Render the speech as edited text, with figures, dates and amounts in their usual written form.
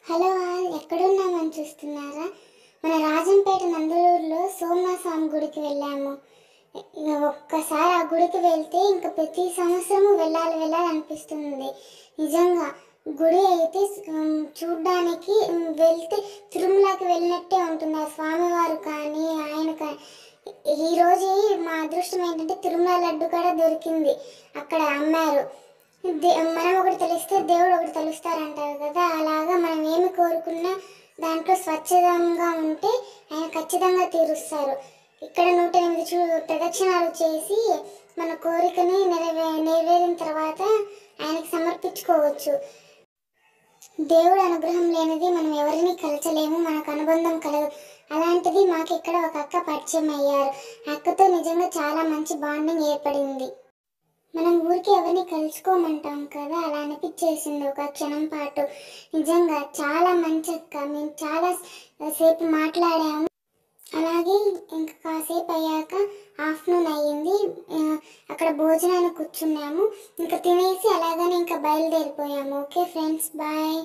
Hello all ఎక్కడున్నామని చూస్తున్నారా? మన రాజంపేట నందలూరులో సోమనాథ స్వామి గుడికి వెళ్ళాము. ఒక్కసారి ఆ గుడికి వెళ్తే ఇంకా ప్రతి సంవత్సరము వెళ్ళాలనిపిస్తుంది. నిజంగా గుడి అయితే చూడ్డానికి వెళ్తే తిరుమలకి వెళ్ళినట్టే ఉంటుంది. ఆ స్వామివారు కానీ ఆయన కానీ. ఈరోజు మా అదృష్టం ఏంటంటే తిరుమల లడ్డు కూడా దొరికింది, అక్కడ అమ్మారు. మనం ఒకటి తెలిస్తే దేవుడు ఒకటి తెలుస్తారంటారు కదా, అలాగా మనం ఏమి కోరుకున్నా దాంట్లో స్వచ్ఛంగా ఉంటే ఆయన ఖచ్చితంగా తీరుస్తారు. ఇక్కడ 108 ప్రదక్షిణాలు చేసి మన కోరికని నెరవేరిన తర్వాత ఆయనకి సమర్పించుకోవచ్చు. దేవుడు అనుగ్రహం లేనిది మనం ఎవరిని కలచలేము, మనకు అనుబంధం కలదు. అలాంటిది మాకు ఇక్కడ ఒక అక్క పరిచయం అయ్యారు. అక్కతో నిజంగా చాలా మంచి బాండింగ్ ఏర్పడింది. మనం ఊరికి ఎవరిని కలుసుకోమంటాం కదా, అలా అనిపించేసింది ఒక క్షణం పాటు. నిజంగా చాలా మంచి అక్క. మేము చాలా సేపు మాట్లాడాము. అలాగే ఇంకా కాసేపు అయ్యాక ఆఫ్టర్నూన్ అయ్యింది. అక్కడ భోజనాన్ని కూర్చున్నాము. ఇంకా తినేసి అలాగనే ఇంకా బయలుదేరిపోయాము. Okay friends, bye.